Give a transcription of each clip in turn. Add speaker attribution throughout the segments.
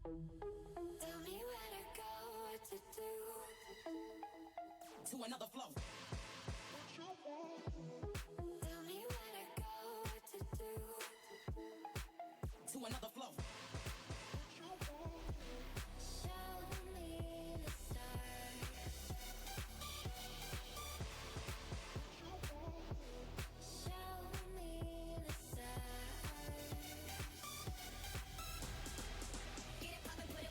Speaker 1: Tell me where to go, what to do.
Speaker 2: To another flow.
Speaker 1: Tell me where to go, what to do.
Speaker 2: To another flow.
Speaker 1: Show me the stars. Show me the stars. Get it poppin', put it.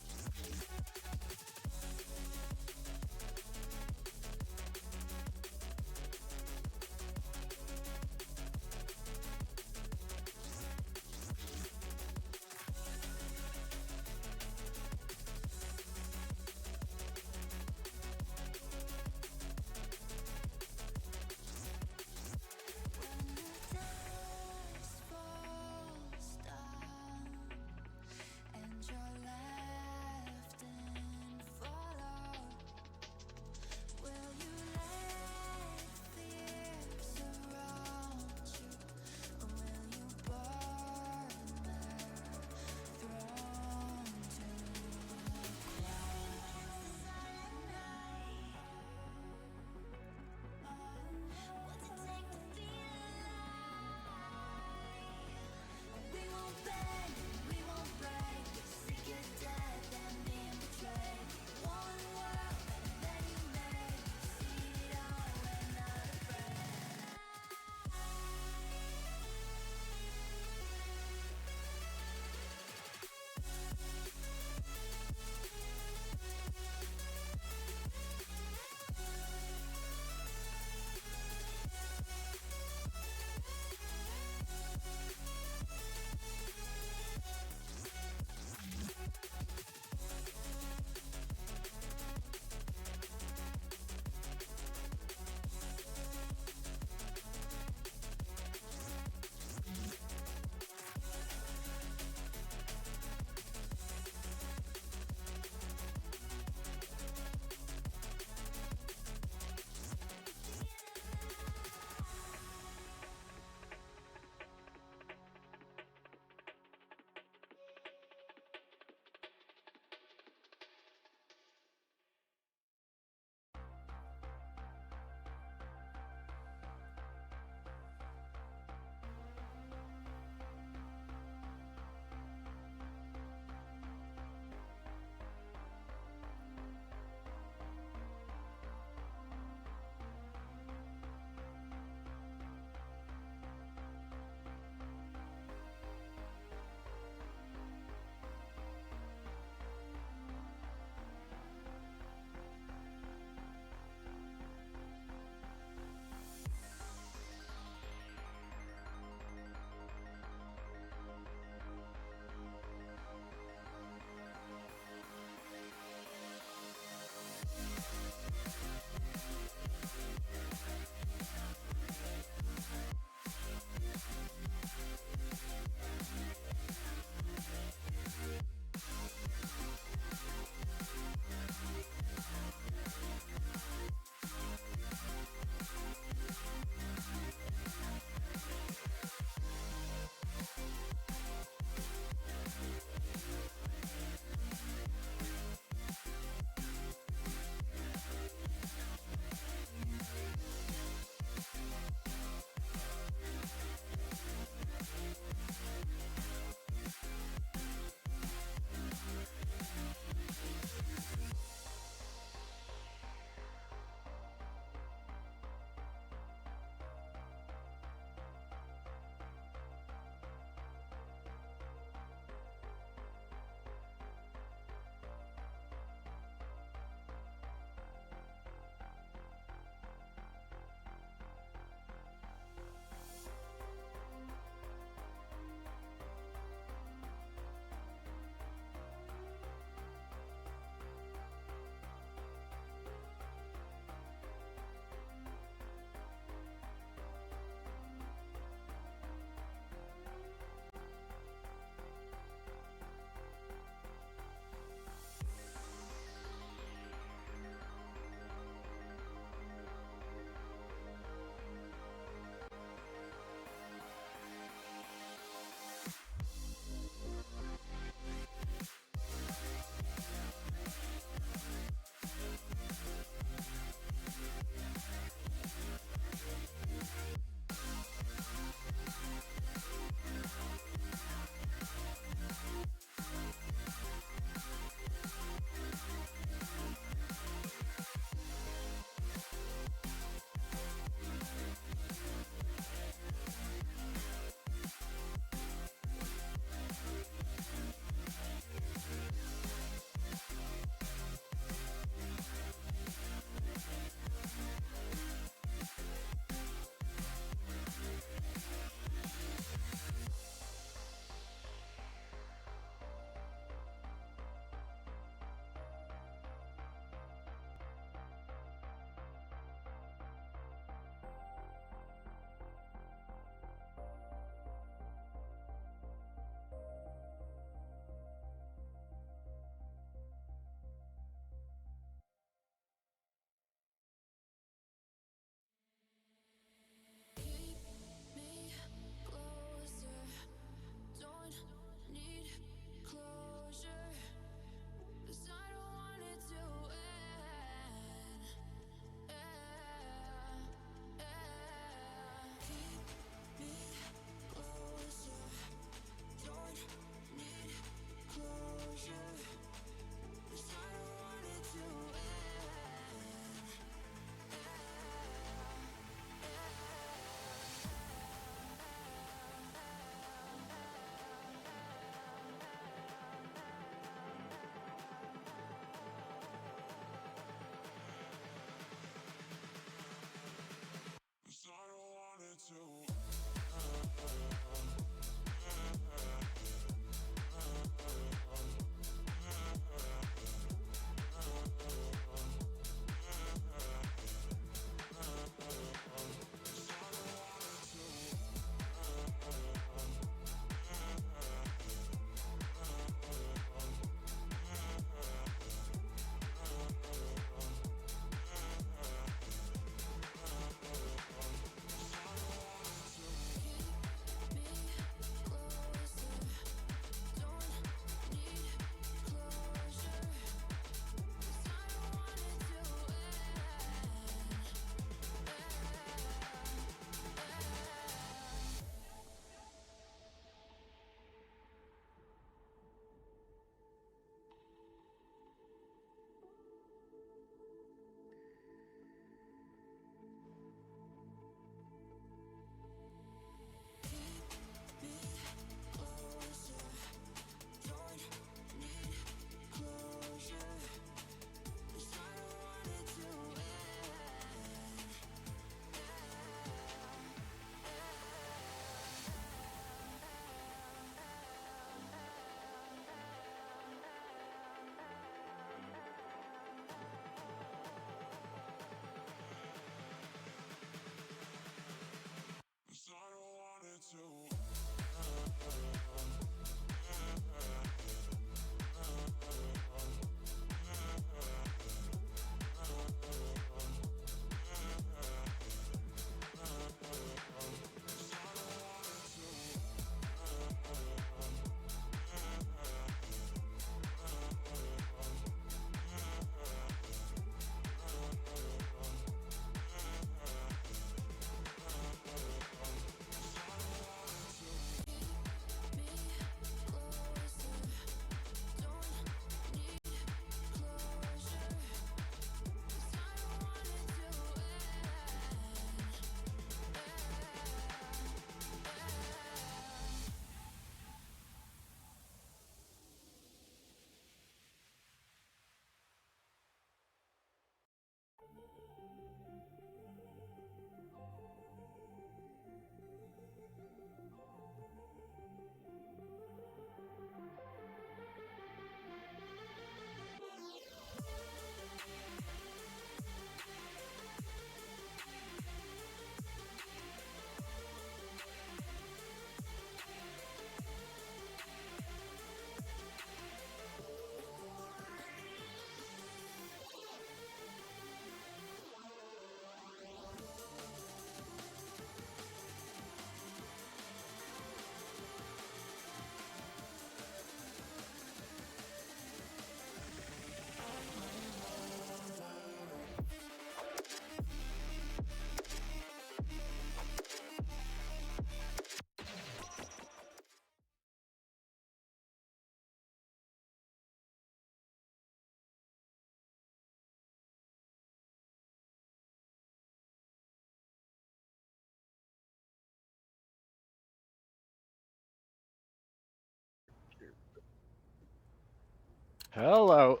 Speaker 3: Hello,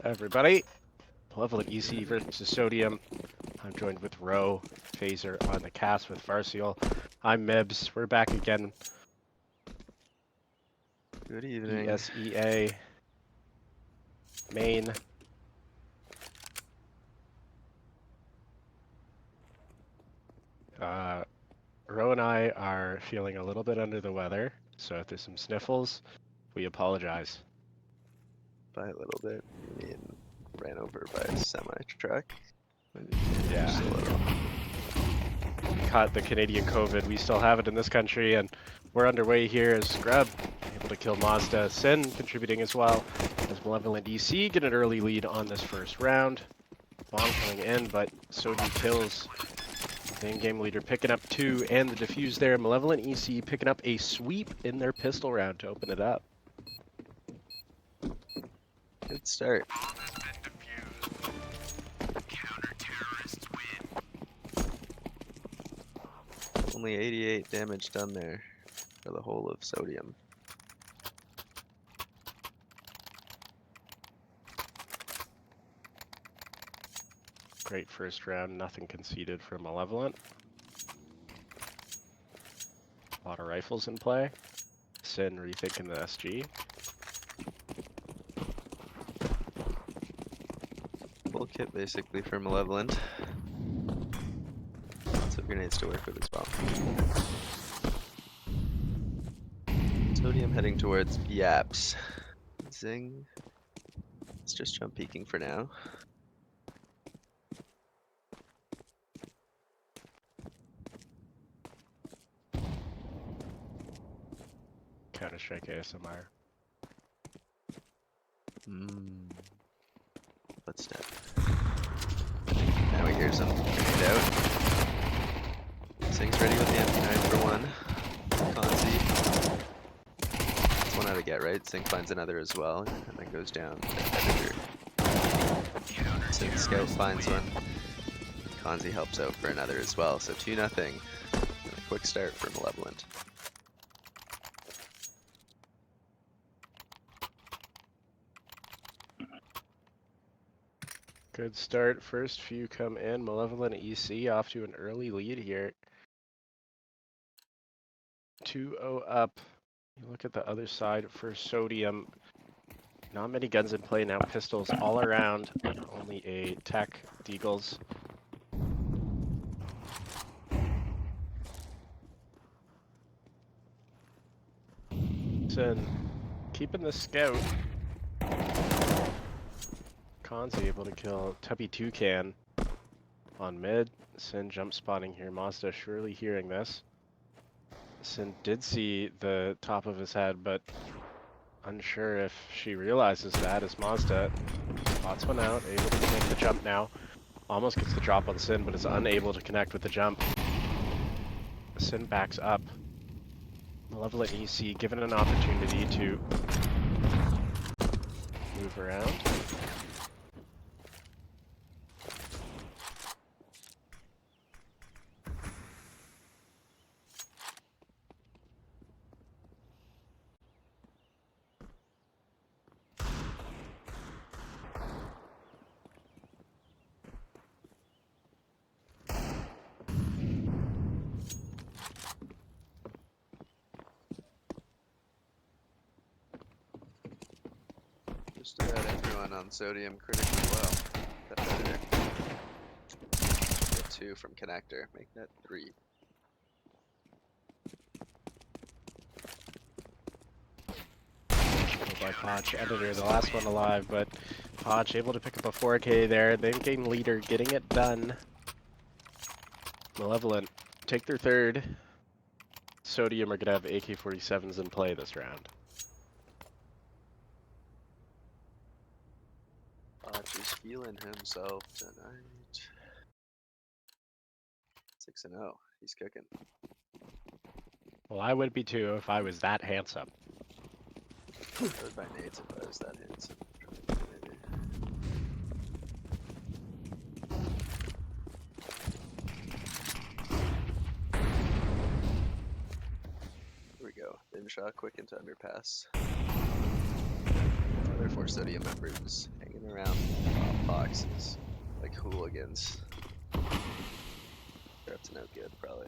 Speaker 3: everybody. Malevolent EC versus Sodium. I'm joined with Ro, Phaser on the cast with Farcial. I'm Mibs. We're back again.
Speaker 4: Good evening.
Speaker 3: ESEA. Main. Ro and I are feeling a little bit under the weather, so if there's some sniffles, we apologize.
Speaker 4: By a little bit, you mean ran over by a semi-truck?
Speaker 3: Yeah.
Speaker 4: Just a little.
Speaker 3: Caught the Canadian COVID. We still have it in this country, and we're underway here as Scrub, able to kill Mazda. Sin contributing as well, as Malevolent EC get an early lead on this first round. Bomb coming in, but Sodium kills. The in-game leader picking up 2, and the defuse there. Malevolent EC picking up a sweep in their pistol round to open it up.
Speaker 4: Good start. Only 88 damage done there for the whole of Sodium.
Speaker 3: Great first round, nothing conceded for Malevolent. A lot of rifles in play. Sin rethinking the SG.
Speaker 4: Full kit basically for Malevolent. Lots of grenades to work with as well. Sodium heading towards Yaps. Zing. Let's just jump peeking for now.
Speaker 3: Counter-Strike ASMR.
Speaker 4: Footstep. Now he hears him. Grenade out. Zing's ready with the MP9 for one. Conzi. That's one out of get, right? Zing finds another as well, and then goes down. Zing Scout finds one. Conzi helps out for another as well, so 2-0. A quick start for Malevolent.
Speaker 3: Good start. First few come in. Malevolent EC off to an early lead here. 2-0 up. You look at the other side for Sodium. Not many guns in play now. Pistols all around. Only a tech. Deagles. Sin keeping the scout. Khan's able to kill Tubby Toucan on mid. Sin jump spotting here. Mazda surely hearing this. Sin did see the top of his head, but unsure if she realizes that as Mazda spots one out, able to make the jump now. Almost gets the drop on Sin, but is unable to connect with the jump. Sin backs up. Malevolent EC given an opportunity to move around.
Speaker 4: Just about everyone on Sodium critically well. That's better. Get 2 from Connector. Make that 3.
Speaker 3: By Podge, editor, the last one alive, but Podge able to pick up a 4K there. The in-game leader getting it done. Malevolent take their third. Sodium are gonna have AK-47s in play this round.
Speaker 4: Is feeling himself tonight. 6-0. He's cooking.
Speaker 3: Well, I would be too if I was that handsome.
Speaker 4: I would buy nades if I was that handsome. Maybe. Here we go. Bin shot quick into underpass. Another S54 Sodium members hanging around boxes like hooligans. They're up to no good, probably.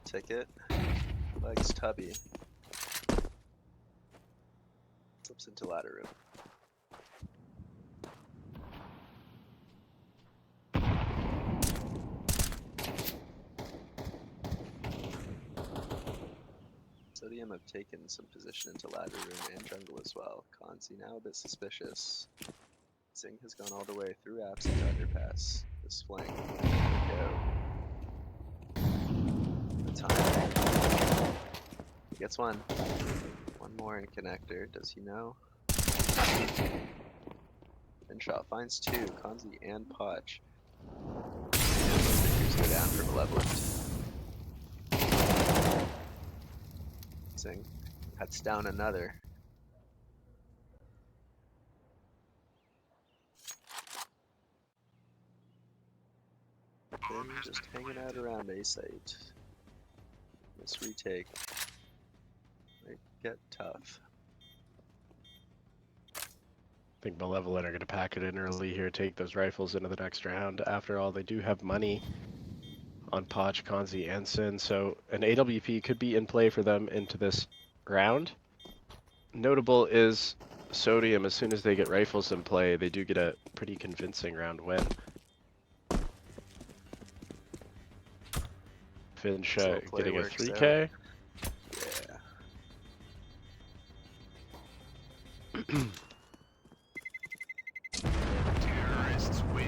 Speaker 4: Ticket. Legs Tubby. Slips into ladder room. Sodium have taken some position into ladder room and jungle as well. Kanzi now a bit suspicious. Zing has gone all the way through apps and underpass. This flank. There we go. The time. He gets one. One more in connector. Does he know? Shot finds two. Kanzi and Potch. Figures go down for Malevolent. Zing cuts down another. Then just hanging out around A site. This retake might get tough.
Speaker 3: I think Malevolent are going to pack it in early here, take those rifles into the next round. After all, they do have money on Potch, Kanzi, and Sin, so an AWP could be in play for them into this round. Notable is Sodium, as soon as they get rifles in play, they do get a pretty convincing round win. Finch getting a 3K.
Speaker 4: Yeah.
Speaker 5: Terrorists win.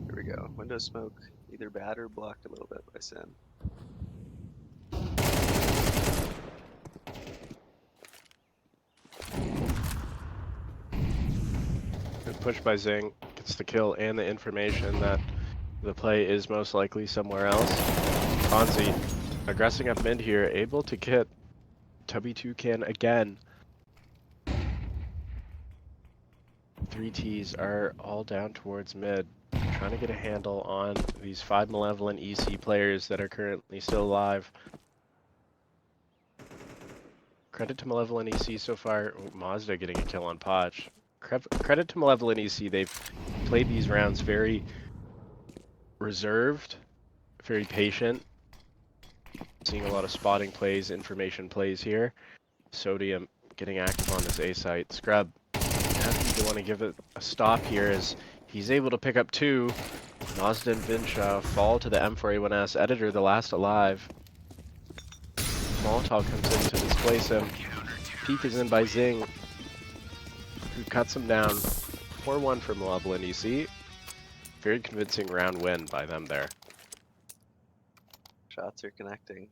Speaker 4: Here we go. Window smoke either bad or blocked a little bit by Sin.
Speaker 3: Good push by Zing, gets the kill and the information that the play is most likely somewhere else. Kanzi aggressing up mid here, able to get Tubby Toucan again. 3 Ts are all down towards mid, trying to get a handle on these 5 Malevolent EC players that are currently still alive. Credit to Malevolent EC so far. Mazda getting a kill on Potch. Credit to Malevolent EC, they've played these rounds very reserved, very patient. Seeing a lot of spotting plays, information plays here. Sodium getting active on this A site. Scrub, I think you want to give it a stop here as he's able to pick up 2. Mazda and Vinsha fall to the M4A1S editor, the last alive. Molotov comes in to displace him. Peek is in by Zing, who cuts him down. 4-1 for Malevolent EC. Very convincing round win by them there.
Speaker 4: Shots are connecting.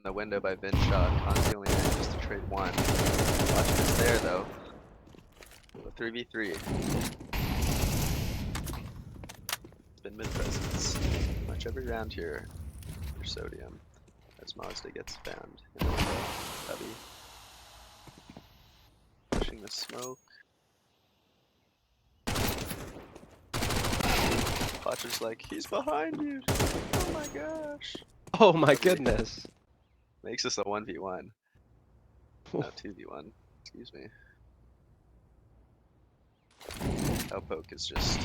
Speaker 4: The window by Vinshaw. Kanzi only manages to trade 1. Watch this there though. A 3v3. It's been mid-presence. Much every round here for Sodium. As Mazda gets found in the window. Tubby. Pushing the smoke. Potcher's like, he's behind you! Oh my gosh!
Speaker 3: Oh my goodness!
Speaker 4: Makes this a 1v1. No, 2v1. Excuse me. Cowpoke is just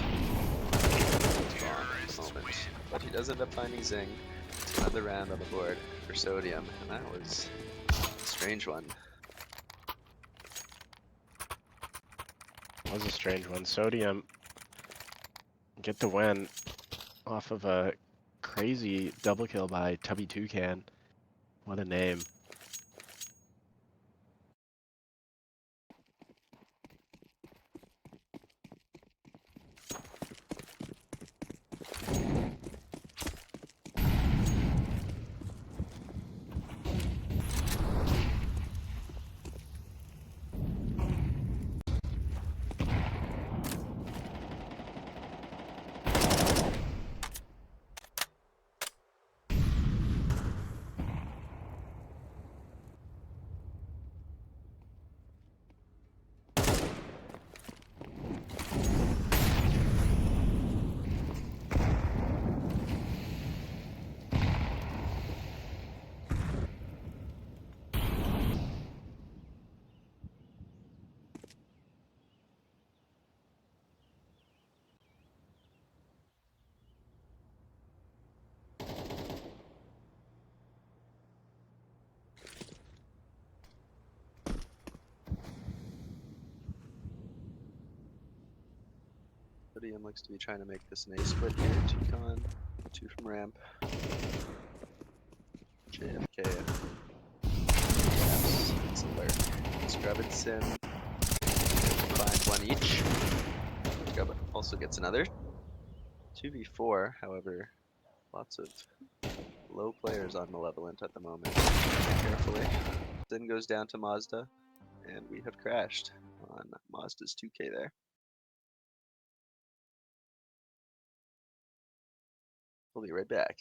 Speaker 4: bomb at the moment. But he does end up finding Zing. It's another round on the board for Sodium, and that was a strange one.
Speaker 3: That was a strange one. Sodium get the win off of a crazy double kill by Tubby Toucan. What a name.
Speaker 4: Sodium looks to be trying to make this an A split here. 2 con, 2 from ramp. JFK. Yes, it's alert. Scrub and Sim find 1 each. Scrub also gets another. 2v4, however, lots of low players on Malevolent at the moment. Carefully. Sin goes down to Mazda, and we have crashed on Mazda's 2K there. We'll be right back.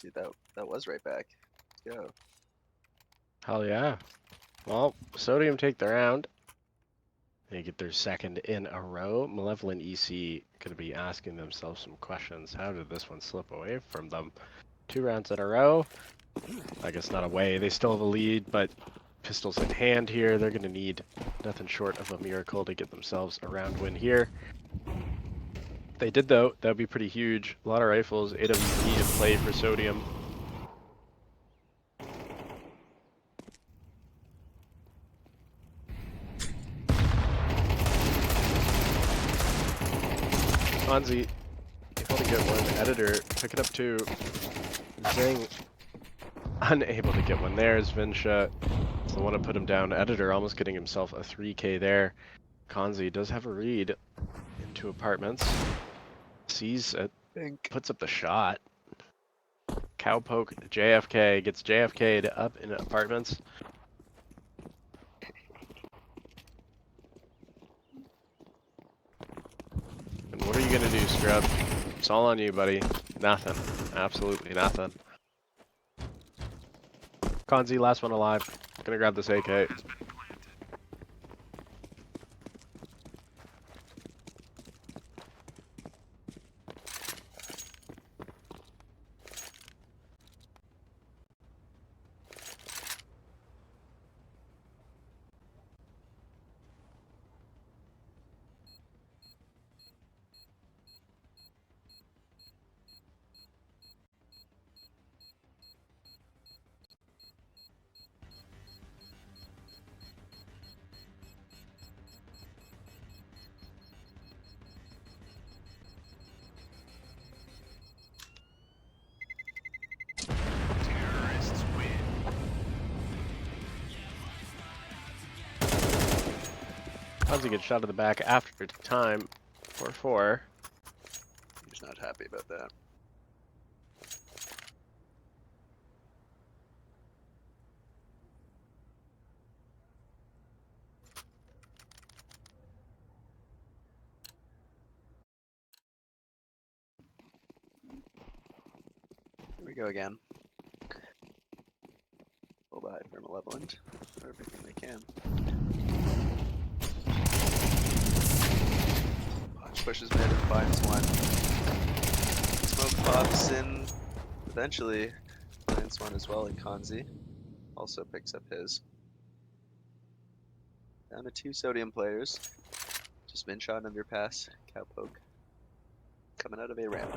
Speaker 4: Dude, that was right back. Let's go.
Speaker 3: Hell yeah. Well, Sodium take the round. They get their second in a row. Malevolent EC going to be asking themselves some questions. How did this one slip away from them? 2 rounds in a row. I guess not away. They still have a lead, but pistols in hand here. They're going to need nothing short of a miracle to get themselves a round win here. If they did, though, that would be pretty huge. A lot of rifles, AWP to play for Sodium. Fonzie, able to get one. Editor, pick it up too. Zing, unable to get one. There's Vinsha. It's the one to put him down. Editor almost getting himself a 3K there. Konzi does have a read into apartments. Sees it, puts up the shot. Cowpoke JFK, gets JFK'd up in apartments. And what are you gonna do, Scrub? It's all on you, buddy. Nothing. Absolutely nothing. Konzi, last one alive. Gonna grab this AK.
Speaker 5: Terrorists win.
Speaker 3: Konzi gets shot in the back after time. 4-4.
Speaker 4: He's not happy about that. Here we go again. Pull behind for Malevolent. Do everything they can. Punch pushes mid and finds one. Smoke pops in. Eventually finds one as well in Konzi. Also picks up his. Down to 2 Sodium players. Just Vinshot underpass, Cowpoke. Coming out of a ramp.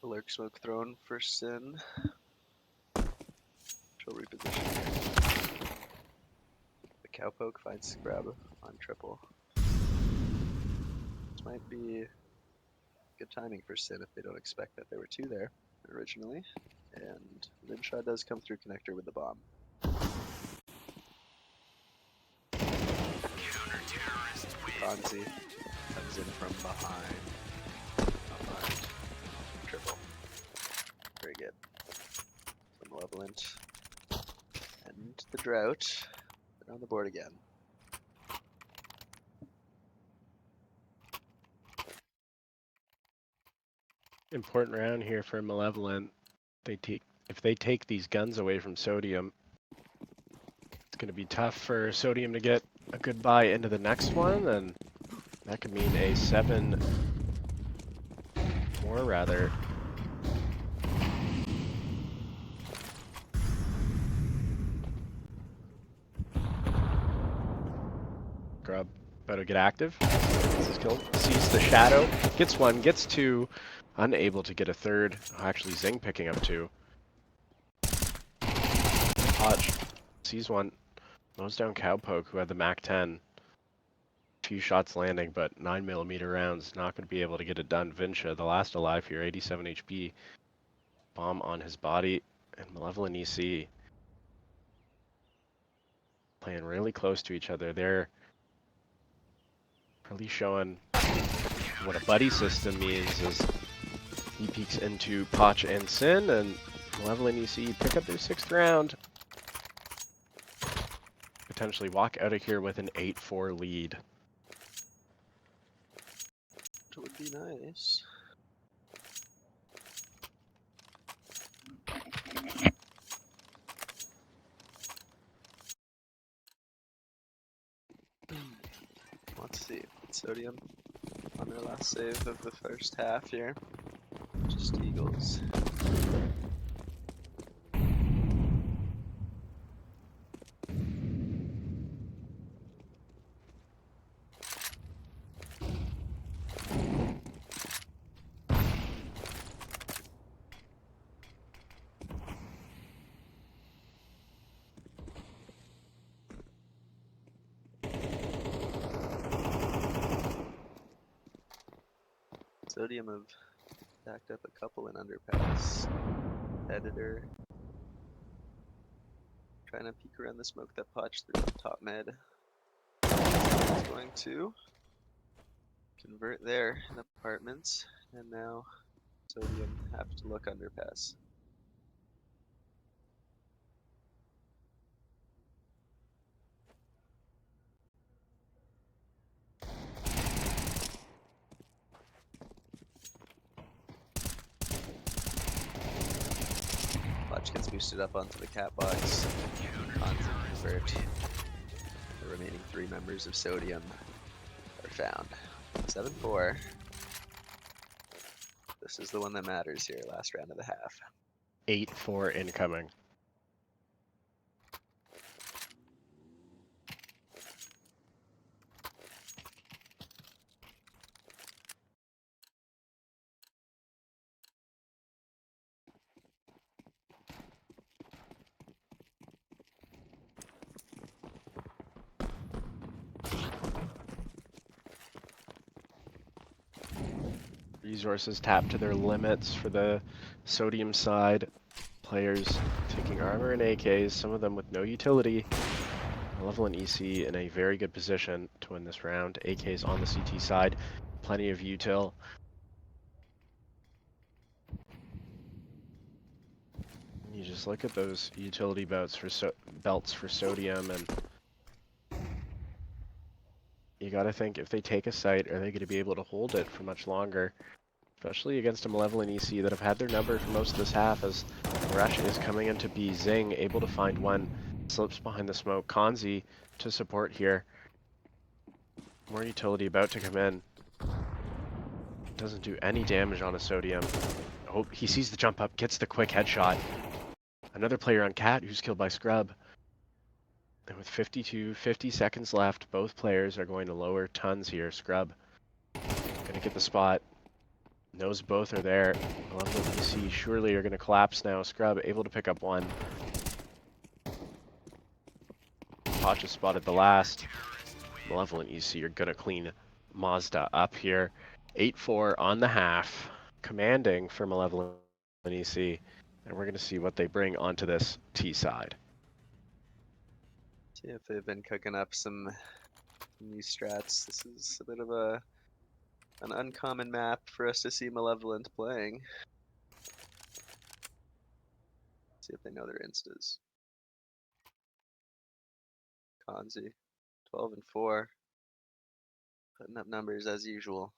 Speaker 4: Lurk smoke thrown for Sin. She'll reposition. The Cowpoke finds Scrub on triple. This might be good timing for Sin if they don't expect that there were 2 there originally. And Vinshot does come through connector with the bomb.
Speaker 5: Counter-terrorists win.
Speaker 4: Fonzie comes in from behind. Behind. Triple. Very good. So Malevolent. And the Drought. They're on the board again.
Speaker 3: Important round here for Malevolent. If they take these guns away from Sodium, it's going to be tough for Sodium to get a good buy into the next one, and that could mean a 7 more rather. Grub about to get active. This is killed. Sees the shadow. Gets 1, gets 2. Unable to get a 3rd. Actually, Zing picking up 2. Hodge sees 1. Mows down Cowpoke, who had the Mac 10. Few shots landing, but 9mm rounds. Not going to be able to get it done. Vinsha, the last alive here, 87 HP. Bomb on his body. And Malevolent EC playing really close to each other. They're really showing what a buddy system means as he peeks into Potch and Sin, and Malevolent EC pick up their 6th round. Potentially walk out of here with an 8-4 lead.
Speaker 4: It would be nice. Let's see. Sodium on their last save of the first half here. Just Eagles. Sodium have backed up a couple in underpass. Editor. Trying to peek around the smoke that Potch through top mid. He's going to convert there in apartments, and now Sodium have to look underpass. Potch gets boosted up onto the cat box. Convert. The remaining 3 members of Sodium are found. 7-4. This is the one that matters here, last round of the half.
Speaker 3: 8-4 incoming. Resources tapped to their limits for the Sodium side. Players taking armor and AKs, some of them with no utility. Malevolent EC in a very good position to win this round. AKs on the CT side, plenty of util. You just look at those utility belts for Sodium, and you gotta think, if they take a site, are they going to be able to hold it for much longer? Especially against a Malevolent EC that have had their number for most of this half, as Rush is coming into B. Zing able to find one, slips behind the smoke. Kanzi to support here. More utility about to come in. Doesn't do any damage on a Sodium. Oh, he sees the jump up, gets the quick headshot. Another player on Cat who's killed by Scrub. And with 50 seconds left, both players are going to lower tons here. Scrub gonna get the spot. Knows both are there. Malevolent EC surely are gonna collapse now. Scrub able to pick up one. Pacha spotted the last. Malevolent EC are gonna clean Mazda up here. 8-4 on the half. Commanding for Malevolent EC. And we're gonna see what they bring onto this T side.
Speaker 4: See if they've been cooking up some new strats. This is a bit of an uncommon map for us to see Malevolent playing. See if they know their instas. Kanzi, 12 and 4, putting up numbers as usual.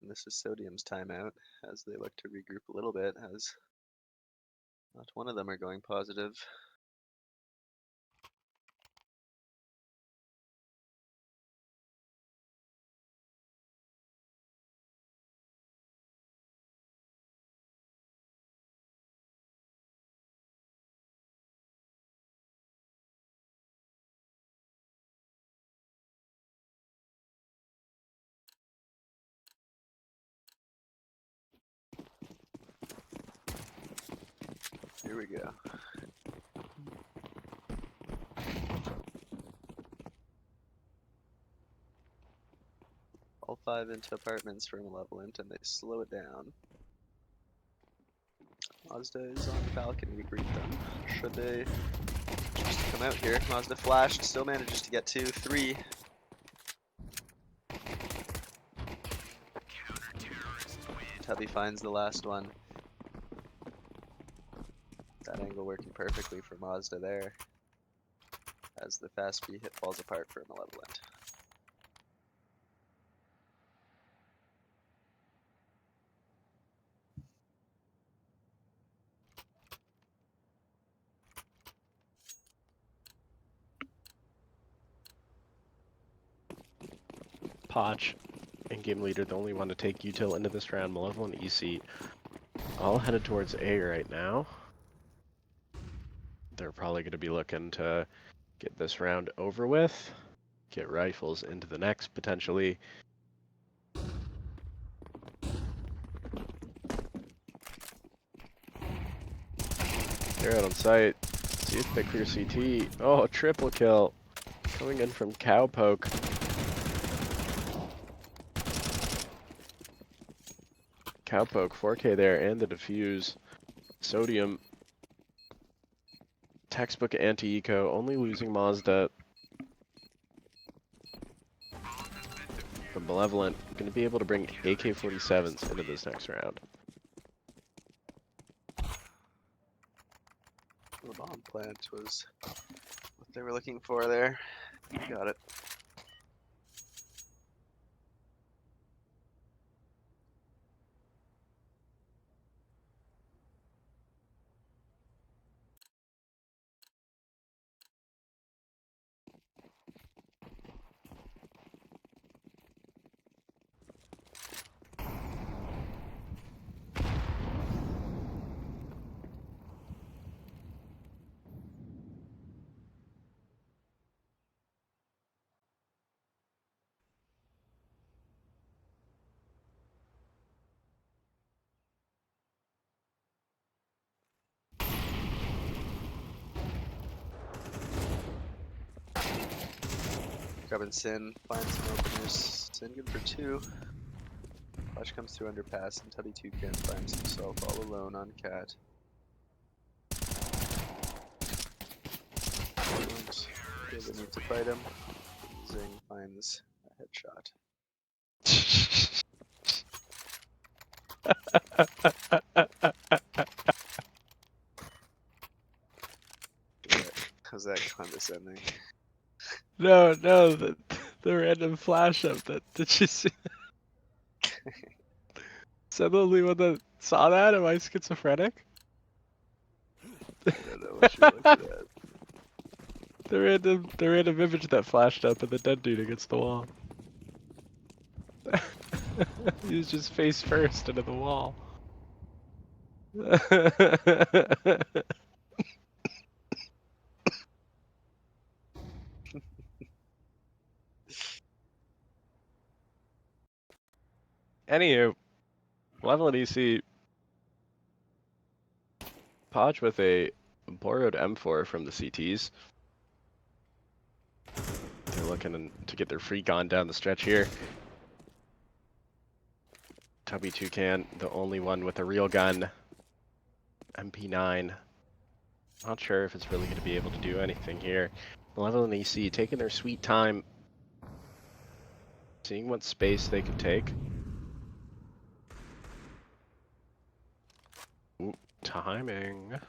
Speaker 4: And this is Sodium's timeout as they look to regroup a little bit, as not one of them are going positive. Here we go. All 5 into apartments for Malevolent, and they slow it down. Mazda is on balcony to greet them. Should they just come out here? Mazda flashed, still manages to get 2, 3. Tubby finds the last one. That angle working perfectly for Mazda there, as the fast B hit falls apart for Malevolent.
Speaker 3: Poch and Game Leader, the only one to take util into this round. Malevolent EC all headed towards A right now. They're probably going to be looking to get this round over with, get rifles into the next potentially. They're out on site. See if they clear CT. Oh, triple kill coming in from Cowpoke. Cowpoke 4K there and the defuse. Sodium. Textbook anti-eco, only losing Mazda. But Malevolent going to be able to bring AK-47s into this next round.
Speaker 4: The bomb plant was what they were looking for there. Got it. Grabbing Sin, finds some openers. Sin good for 2. Flash comes through underpass, and Tubby Toucan finds himself all alone on Cat. Feel the need to fight him. Zing finds a headshot. How's that condescending?
Speaker 3: No, no, the random flash up that did you see? Is that the only one that saw that? Am I schizophrenic?
Speaker 4: I don't know what you're looking at.
Speaker 3: The random image that flashed up of the dead dude against the wall. He was just face first into the wall. Anywho, Malevolent EC Podge with a borrowed M4 from the CTs. They're looking to get their free gun down the stretch here. Tubby Toucan, the only one with a real gun. MP9. Not sure if it's really going to be able to do anything here. Malevolent EC taking their sweet time, seeing what space they can take. Ooh, timing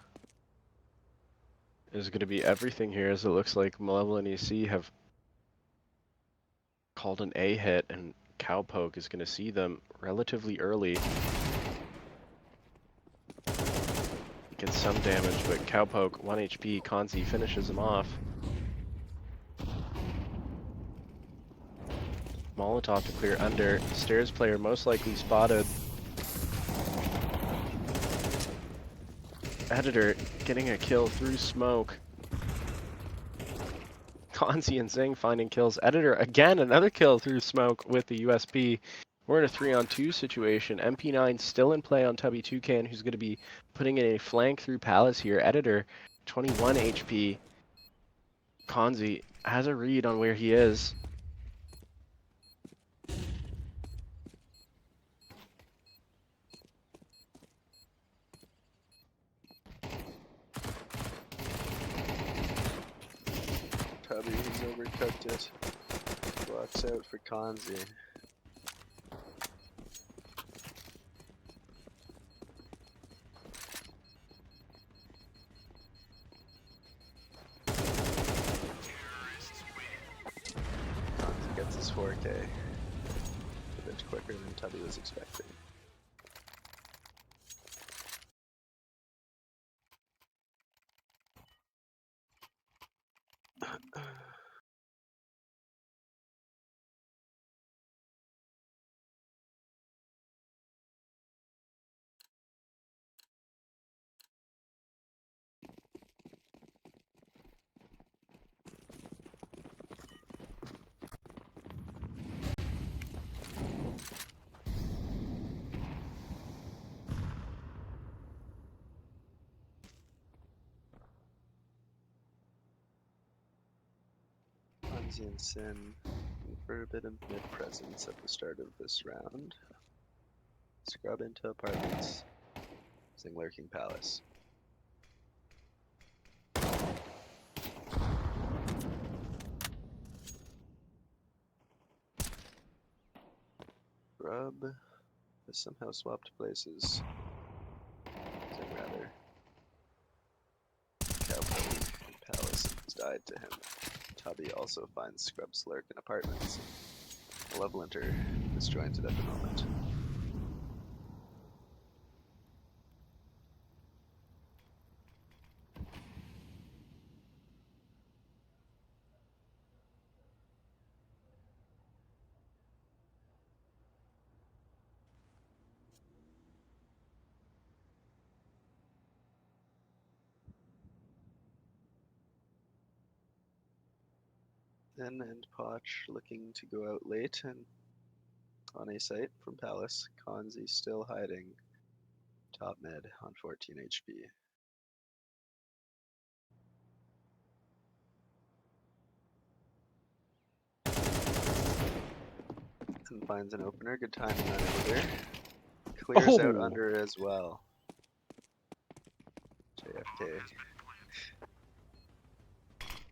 Speaker 3: is going to be everything here, as it looks like Malevolent EC have called an A hit, and Cowpoke is going to see them relatively early. Gets some damage, but Cowpoke, 1 HP, Kanzi finishes him off. Molotov to clear under. Stairs player most likely spotted. Editor getting a kill through smoke. Kanzi and Zing finding kills. Editor again, another kill through smoke with the USB. We're in a 3-on-2 situation. MP9 still in play on Tubby Toucan, who's going to be putting in a flank through Palace here. Editor, 21 HP. Kanzi has a read on where he is.
Speaker 4: Tubby has overcooked it. Blocks out for Kanzi. Kanzi gets his 4K. A bit quicker than Tubby was expecting. Kanzi and Sin for a bit of mid presence at the start of this round. Scrub into apartments. Zing lurking Palace. Scrub has somehow swapped places. Zing rather. Cowpoke and Palace has died to him. Tubby also finds Scrub's lurk in apartments. Malevolent are disjointed at the moment. Zen and Potch looking to go out late and on a site from Palace. Kanzi still hiding top mid on 14 HP. And finds an opener. Good timing on Editor. Clears out
Speaker 3: Oh!
Speaker 4: under as well. JFK.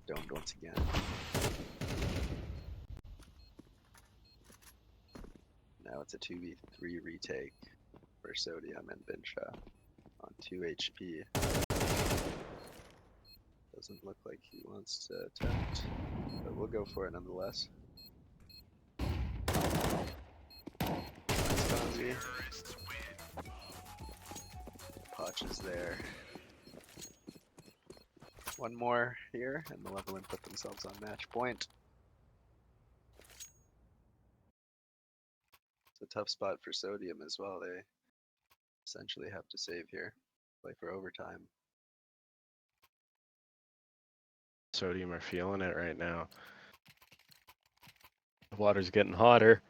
Speaker 4: Domed once again. Now it's a 2v3 retake for for Sodium and Vinsha on 2 HP. Doesn't look like he wants to attempt, but we'll go for it nonetheless. Kanzi. Potch is there. One more here, and Malevolent put themselves on match point. It's a tough spot for Sodium as well. They essentially have to save here, play for overtime.
Speaker 3: Sodium are feeling it right now. The water's getting hotter.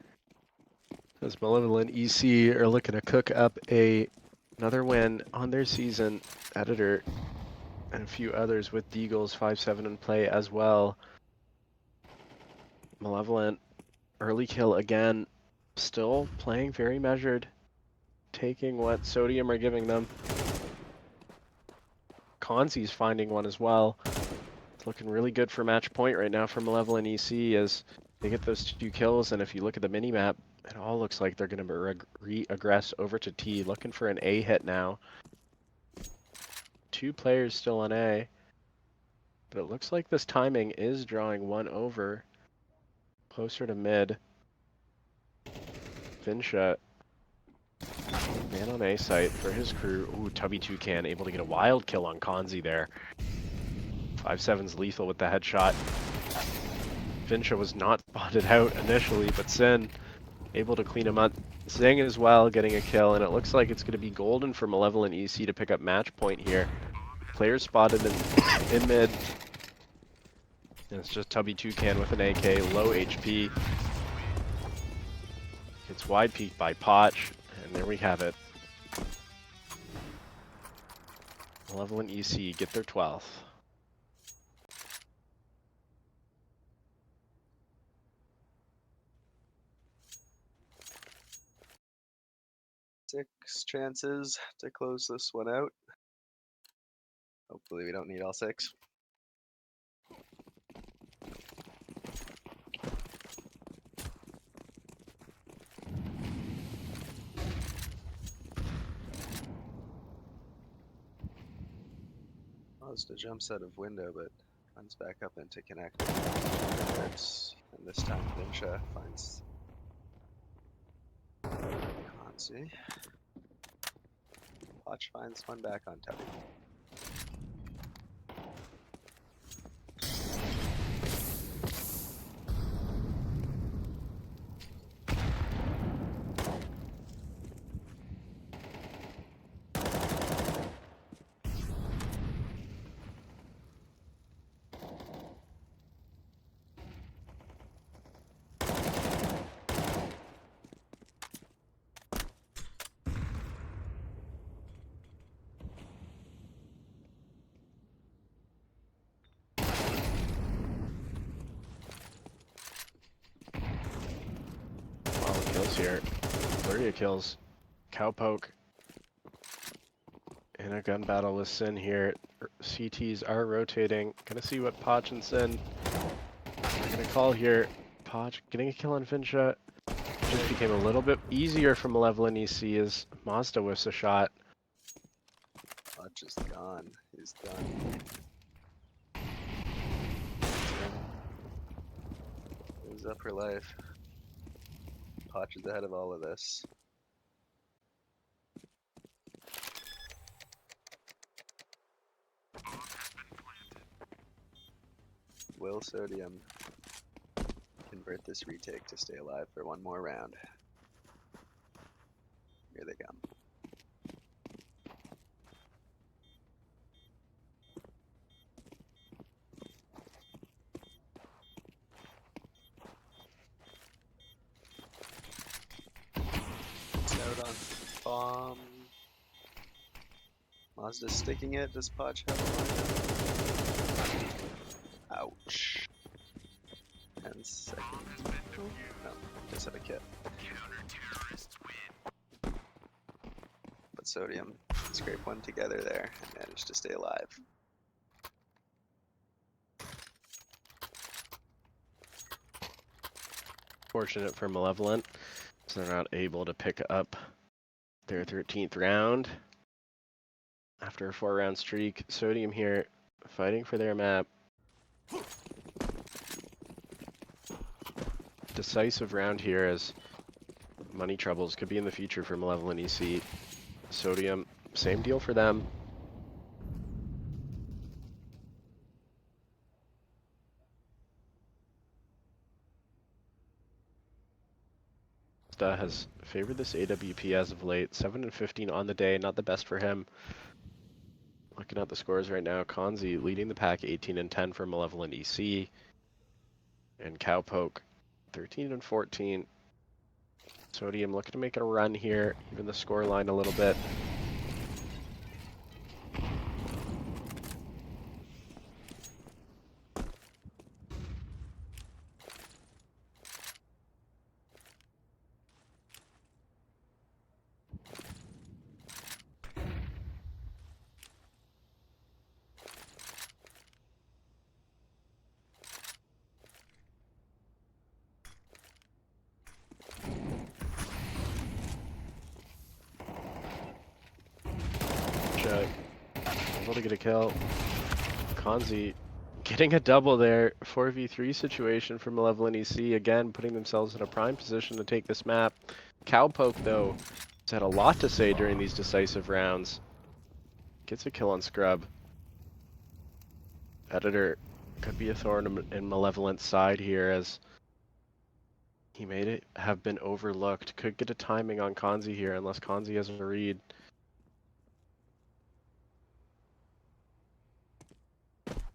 Speaker 3: As Malevolent EC are looking to cook up another win on their season. Editor and a few others with Deagles 5-7 in play as well. Malevolent early kill again. Still playing very measured. Taking what Sodium are giving them. Kanzi's finding one as well. It's looking really good for match point right now for Malevolent EC as they get those 2 kills, and if you look at the mini-map, it all looks like they're going to re-aggress over to T, looking for an A hit now. 2 players still on A, but it looks like this timing is drawing one over, closer to mid. Vinsha, man on A site for his crew. Ooh, Tubby Toucan able to get a wild kill on Kanzi there. 5-7's lethal with the headshot. Vinsha was not spotted out initially, but Sin able to clean him up. Zing as well, getting a kill, and it looks like it's going to be golden for Malevolent EC to pick up match point here. Players spotted in mid. And it's just Tubby Toucan with an AK, low HP. Gets wide peeked by Potch, and there we have it. Malevolent EC get their 12th.
Speaker 4: 6 chances to close this one out. Hopefully we don't need all 6. Mazda jumps out of window, but runs back up into connect. And this time Vinsha finds Kanzi. Potch finds one back on Tubby.
Speaker 3: Kills here. 30 kills. Cowpoke in a gun battle with Sin here. CTs are rotating. Gonna see what Potch and Sin are gonna call here. Potch getting a kill on Vinsha. Just became a little bit easier for Malevolent EC as Mazda whiffs a shot.
Speaker 4: Potch is gone. He's done. He's up for life. Potch is ahead of all of this. Will Sodium convert this retake to stay alive for one more round? Here they come. Out on bomb. Mazda's sticking it. Does Potch have a lineup? Ouch. 10 seconds. No, just have a kit. But Sodium scrape one together there and managed to stay alive.
Speaker 3: Fortunate for Malevolent, so they're not able to pick up their 13th round. After a 4-round streak, Sodium here fighting for their map. Decisive round here as money troubles could be in the future for Malevolent EC. Sodium, same deal for them. Has favored this AWP as of late. 7 and 15 on the day, not the best for him. Looking at the scores right now, Kanzi leading the pack 18 and 10 for Malevolent EC. And Cowpoke 13 and 14. Sodium looking to make a run here, even the score line a little bit. Able to get a kill. Kanzi getting a double there. 4v3 situation for Malevolent EC. Again, putting themselves in a prime position to take this map. Cowpoke, though, has had a lot to say during these decisive rounds. Gets a kill on Scrub. Editor could be a thorn in Malevolent's side here as he made it have been overlooked. Could get a timing on Kanzi here unless Kanzi has a read.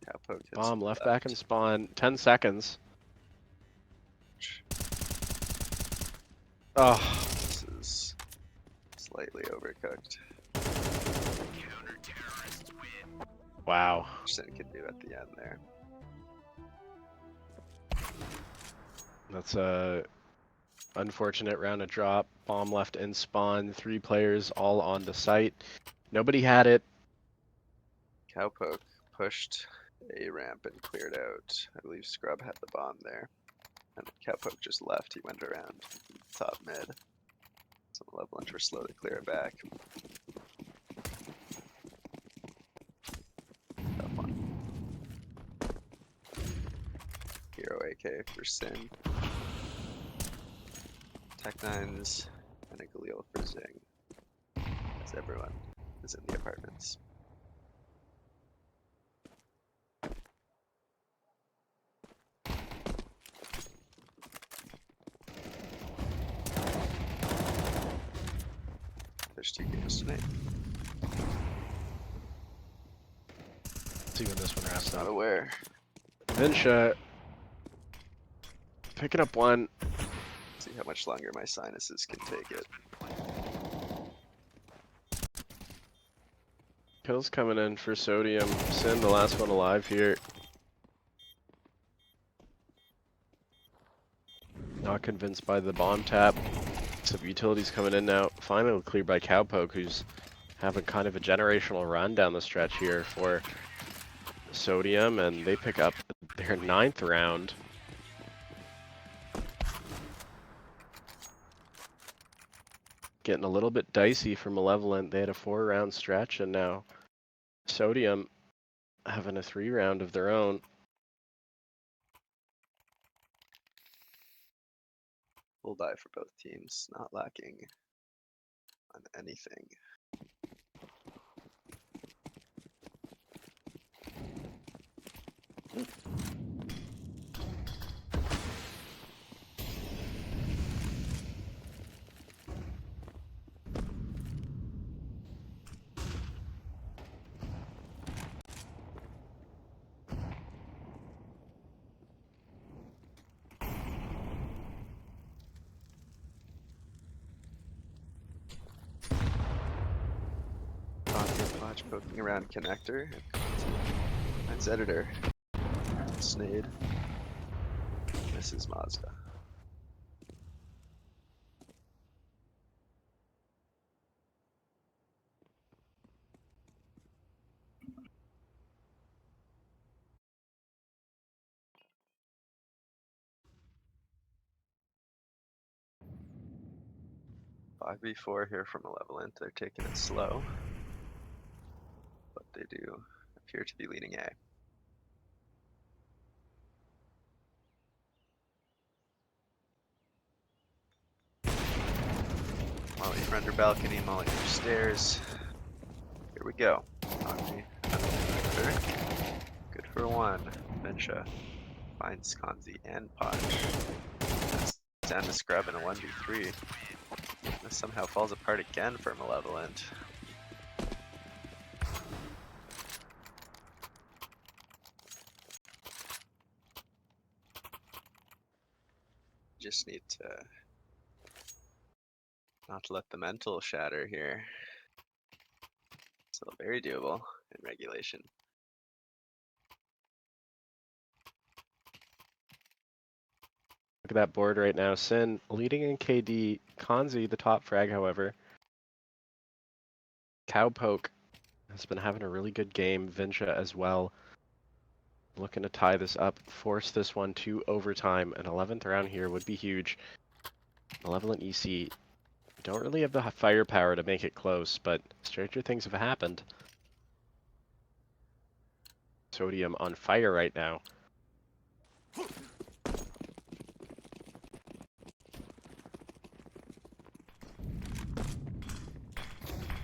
Speaker 4: Cowpoke hits
Speaker 3: Bomb left back and spawn. 10 seconds. Oh,
Speaker 4: This is slightly overcooked.
Speaker 5: Counter-terrorists win.
Speaker 3: wow.
Speaker 4: Sin could do at the end there.
Speaker 3: That's a unfortunate round of drop. Bomb left in spawn. 3 players all on the site. Nobody had it.
Speaker 4: Cowpoke pushed a ramp and cleared out. I believe Scrub had the bomb there. And Cowpoke just left. He went around top mid. So Malevolent were slow to clear it back. Tough one. Hero AK for Sin. Tech9s and a Galil for Zing. As everyone is in the apartments. There's 2 games tonight.
Speaker 3: See when this one wraps
Speaker 4: Not
Speaker 3: up.
Speaker 4: aware.
Speaker 3: Vinsha picking up one.
Speaker 4: See how much longer my sinuses can take it.
Speaker 3: Kills coming in for Sodium. Sin, the last one alive here. Not convinced by the bomb tap. Some utilities coming in now. Finally cleared by Cowpoke, who's having kind of a generational run down the stretch here for Sodium, and they pick up their 9th round. Getting a little bit dicey for Malevolent. They had a 4-round stretch, and now Sodium having a 3-round of their own.
Speaker 4: Full die for both teams, not lacking on anything. Watch poking around connector. That's editor. Snade. This is Mazda. 5v4 here from Malevolent. They're taking it slow, but they do appear to be leaning A. Molly under balcony, Molly under stairs. Here we go. Kanzi, good for one. Vinsha finds Kanzi and Podge. Stand the scrub in a 1v3. This somehow falls apart again for Malevolent. Just need to not let the mental shatter here. Still very doable in regulation.
Speaker 3: Look at that board right now. Sin leading in KD. Kanzi the top frag, however. Cowpoke has been having a really good game. Vinsha as well. Looking to tie this up, force this one to overtime. An 11th round here would be huge. Malevolent EC don't really have the firepower to make it close, but stranger things have happened. Sodium on fire right now.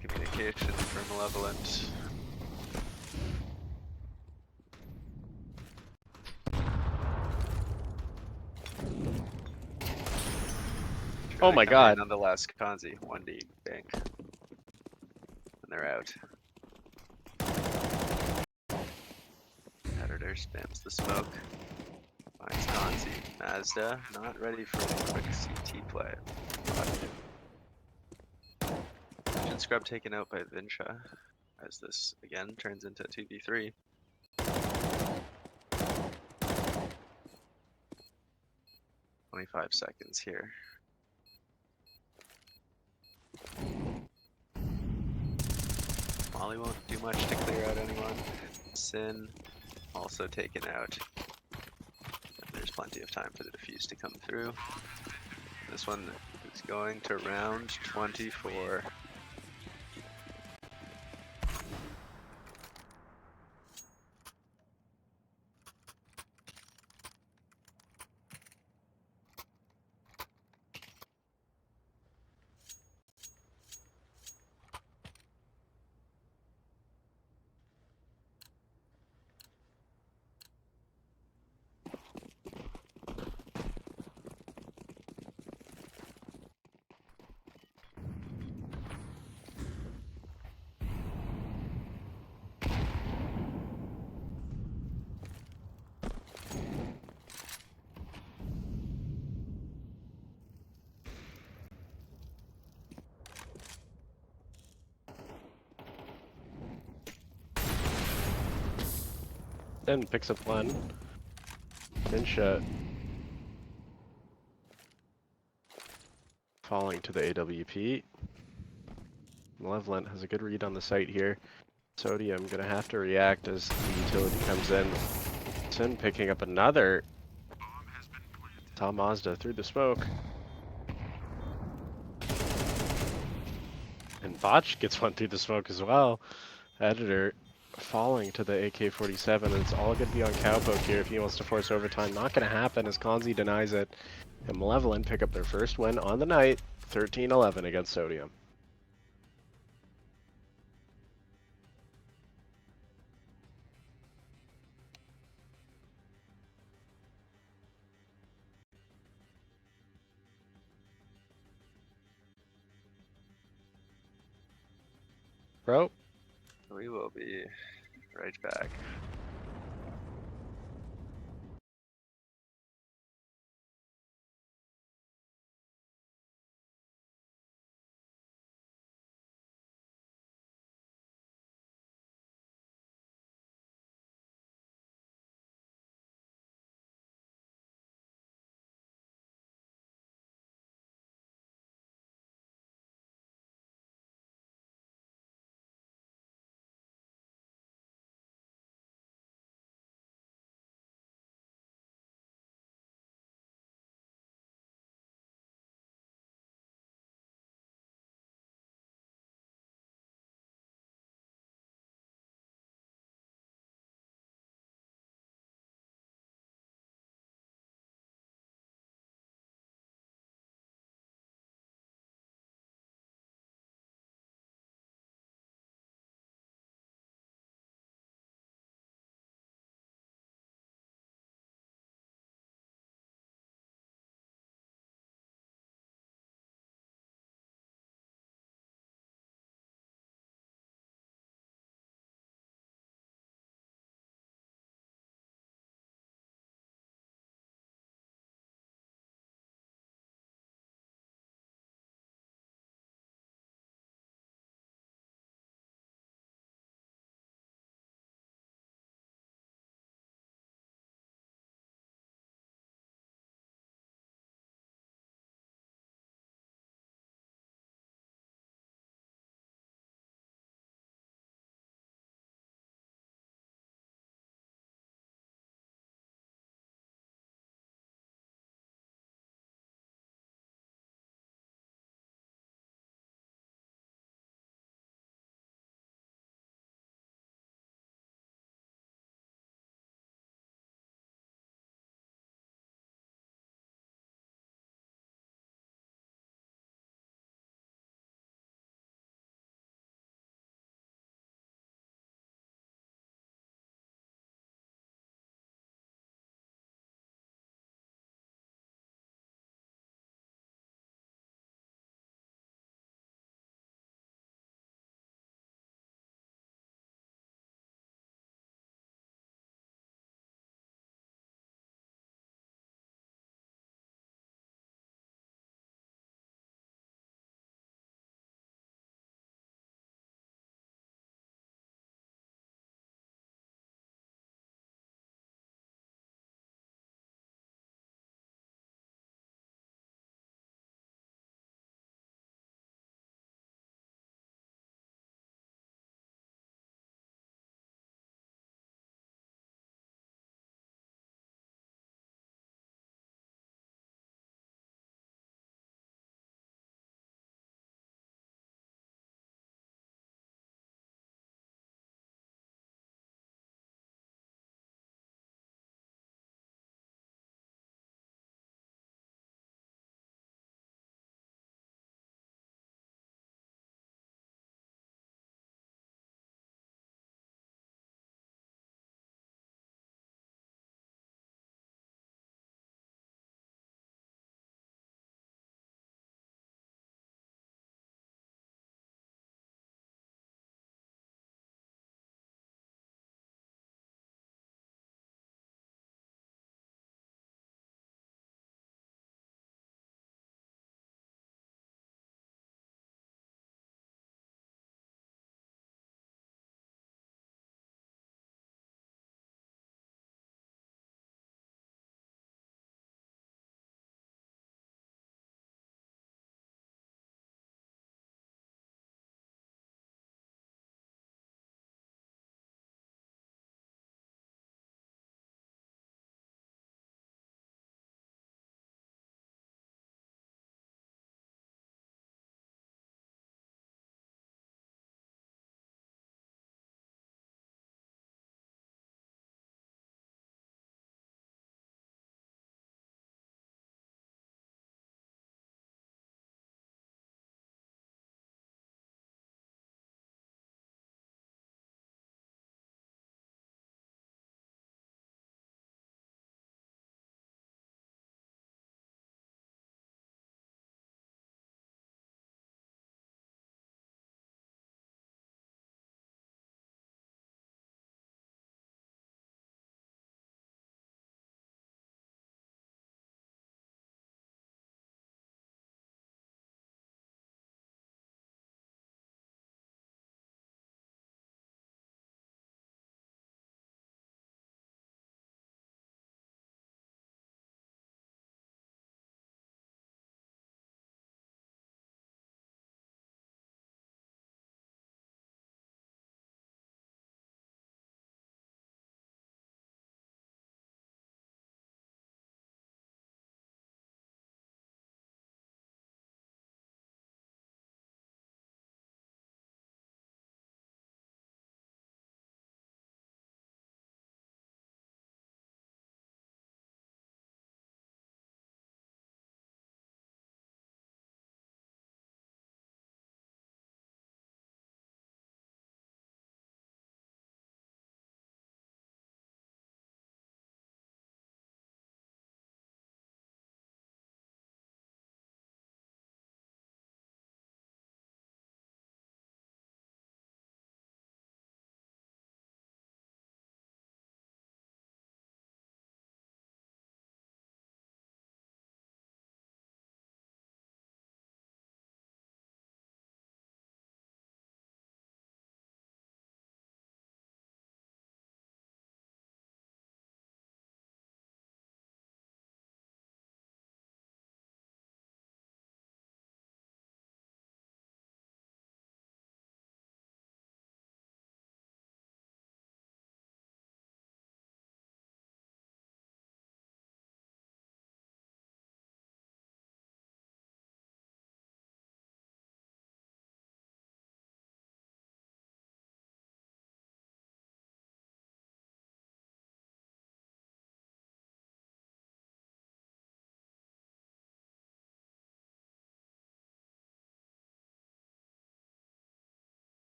Speaker 4: Communication for Malevolent.
Speaker 3: Oh my god.
Speaker 4: Nonetheless, Kanzi, 1D, bank. And they're out. Editor spams the smoke. Finds Kanzi. Mazda, not ready for a quick CT play. Vision Scrub taken out by Vinsha. As this again turns into 2v3. $25 here. Molly won't do much to clear out anyone. Sin also taken out. And there's plenty of time for the defuse to come through. This one is going to round 24.
Speaker 3: Then picks up one. Vinsha falling to the AWP. Malevolent has a good read on the site here. Sodium gonna have to react as the utility comes in. Sin picking up another. Saw Mazda through the smoke. And Botch gets one through the smoke as well. Editor falling to the AK-47, and it's all going to be on Cowpoke here if he wants to force overtime. Not going to happen as Kanzi denies it. And Malevolent pick up their first win on the night, 13-11 against Sodium. Bro?
Speaker 4: We will be right back.